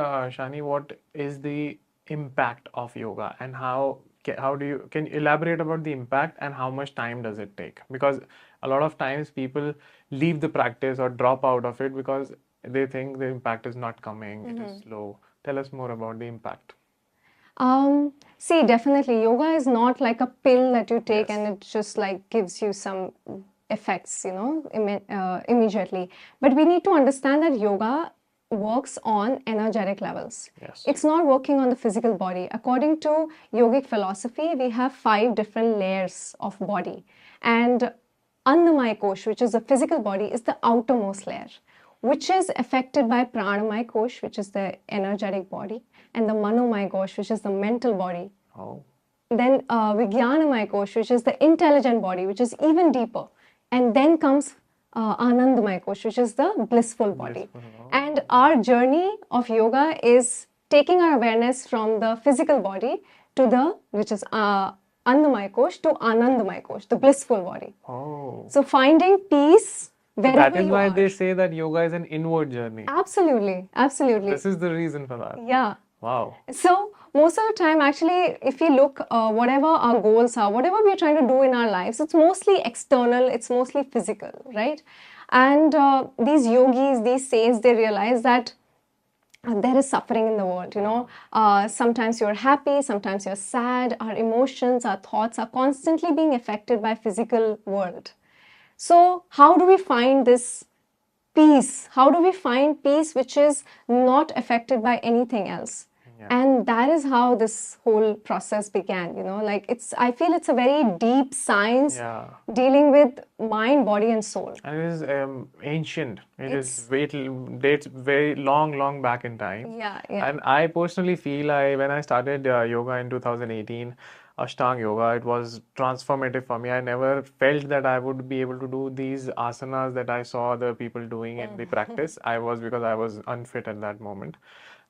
Shani, what is the impact of yoga, and how do you can you elaborate about the impact and how much time does it take? Because a lot of times people leave the practice or drop out of it because they think the impact is not coming, it is slow. Tell us more about the impact. See, definitely, yoga is not like a pill that you take Yes. and it just like gives you some effects, immediately. But we need to understand that yoga works on energetic levels. Yes. It's not working on the physical body. According to yogic philosophy, we have 5 different layers of body. And Annamaya Kosh, which is the physical body, is the outermost layer, which is affected by Pranamaya Kosh, which is the energetic body, and the Manomaya Kosh, which is the mental body. Oh. Then Vijnanamaya Kosh, which is the intelligent body, which is even deeper. And then comes Anandamaya Kosh, which is the blissful body. And our journey of yoga is taking our awareness from the physical body to the, which is Annamaya Kosh, to Anandamaya Kosh, the blissful body. Oh. So finding peace wherever That is you why are. they say that yoga is an inward journey. Absolutely, absolutely. This is the reason for that. Yeah. Wow. So most of the time, actually, if we look, whatever our goals are, whatever we're trying to do in our lives, it's mostly external, it's mostly physical, right? And these yogis, these saints, they realize that there is suffering in the world, sometimes you're happy, sometimes you're sad. Our emotions, our thoughts are constantly being affected by physical world. So how do we find this peace? How do we find peace which is not affected by anything else? Yeah. And that is how this whole process began, I feel it's a very deep science dealing with mind, body and soul. And it is ancient. Dates very long back in time. Yeah. And I personally feel when I started yoga in 2018, Ashtanga yoga, it was transformative for me. I never felt that I would be able to do these asanas that I saw the people doing in the practice. Because I was unfit at that moment.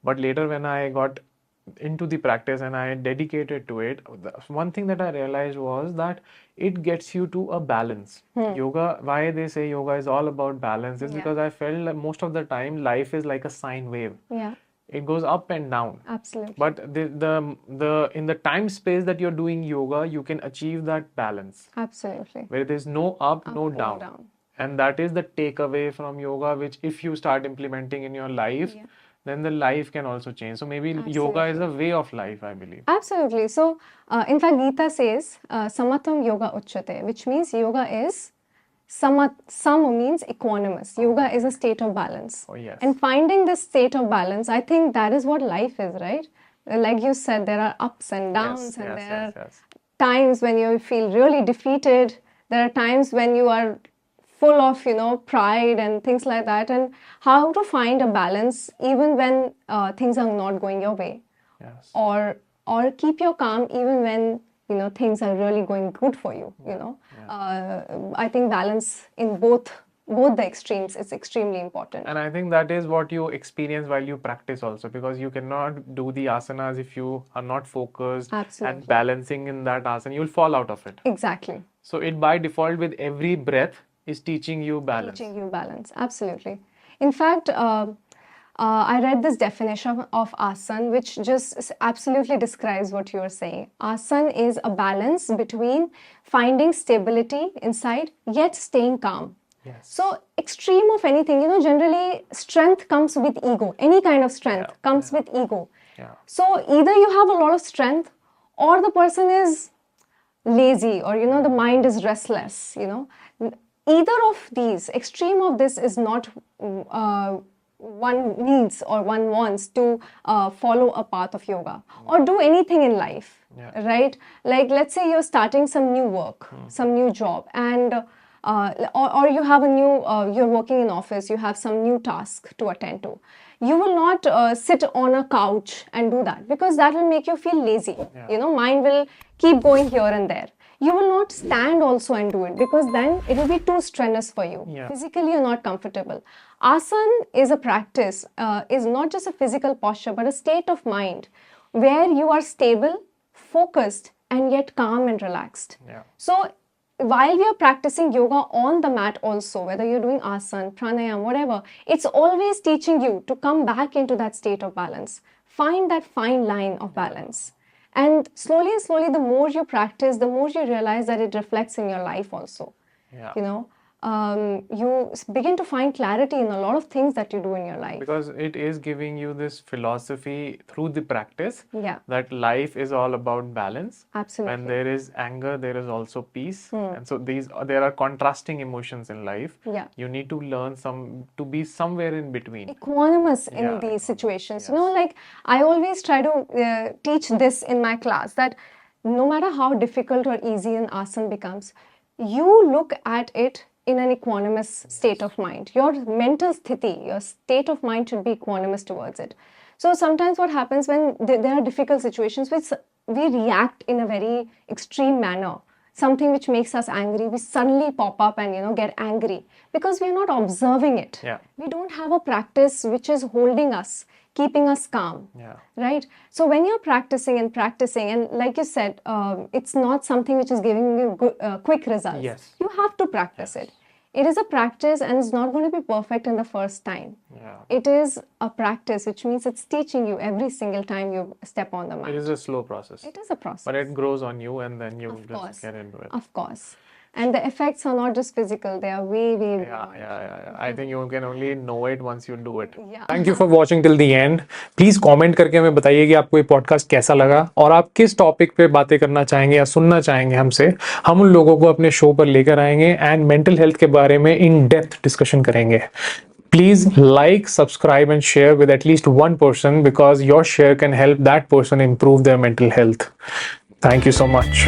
But later when I got into the practice and I dedicated to it, one thing that I realized was that it gets you to a balance. Yoga, why they say yoga is all about balance is because I felt that most of the time life is like a sine wave. Yeah. It goes up and down. Absolutely. But the in the time space that you're doing yoga, you can achieve that balance. Absolutely. Where there's no up, no down. And that is the takeaway from yoga, which if you start implementing in your life, then the life can also change. So maybe yoga is a way of life, I believe. Absolutely. So, in fact, Gita says, Samatam yoga uchyate, which means yoga is, sama means equanimous. Yoga is a state of balance. Oh, yes. And finding this state of balance, I think that is what life is, right? Like you said, there are ups and downs, and there are times when you feel really defeated. There are times when you are full of pride and things like that, and how to find a balance even when things are not going your way. Yes. Or keep your calm even when things are really going good for you. I think balance in both the extremes is extremely important. And I think that is what you experience while you practice also, because you cannot do the asanas if you are not focused and balancing in that asana. You'll fall out of it. Exactly. So it by default with every breath is teaching you balance. Absolutely. In fact, I read this definition of asana, which just absolutely describes what you are saying. Asana is a balance between finding stability inside yet staying calm. Yes. So extreme of anything, generally strength comes with ego. Any kind of strength comes with ego. Yeah. So either you have a lot of strength, or the person is lazy, or the mind is restless. Either of these, extreme of this is not one needs or one wants to follow a path of yoga or do anything in life, right? Like let's say you're starting some new work, some new job, and or you have a new, you're working in office, you have some new task to attend to. You will not sit on a couch and do that, because that will make you feel lazy. Mind will keep going here and there. You will not stand also and do it, because then it will be too strenuous for you. Physically, you're not comfortable. Asana is a practice, is not just a physical posture, but a state of mind where you are stable, focused, and yet calm and relaxed. So while we are practicing yoga on the mat also, whether you're doing asana, pranayama, whatever, it's always teaching you to come back into that state of balance. Find that fine line of balance. And slowly, the more you practice, the more you realize that it reflects in your life also. Yeah. You know, you begin to find clarity in a lot of things that you do in your life. Because it is giving you this philosophy through the practice Yeah. that life is all about balance. Absolutely. When there is anger, there is also peace. And so there are contrasting emotions in life. Yeah. You need to learn to be somewhere in between. Equanimous in Yeah, these situations. yes. You know, like I always try to teach this in my class, that no matter how difficult or easy an asana becomes, you look at it in an equanimous state of mind. Your mental sthiti, your state of mind should be equanimous towards it. So sometimes what happens when there are difficult situations, which we react in a very extreme manner, something which makes us angry, we suddenly pop up and, you know, get angry because we are not observing it. Yeah. We don't have a practice which is holding us, keeping us calm. Yeah. Right? So when you're practicing, and like you said, it's not something which is giving you good, quick results. Yes. You have to practice it. It is a practice, and it's not going to be perfect in the first time. Yeah. It is a practice, which means it's teaching you every single time you step on the mat. It is a slow process. It is a process. But it grows on you, and then you Of just course. get into it. Of course. And the effects are not just physical, they are way Yeah. I think you can only know it once you do it. Yeah. Thank you for watching till the end. Please comment करके हमें बताइए कि आपको ये podcast कैसा लगा और आप किस टॉपिक पे बातें करना चाहेंगे या सुनना चाहेंगे हमसे. हम उन लोगों को अपने शो पर लेकर आएंगे एंड मेंटल हेल्थ के बारे में इन डेप्थ डिस्कशन करेंगे. Please like, subscribe and share with at least one person because your share can help that person improve their mental health. Thank you so much.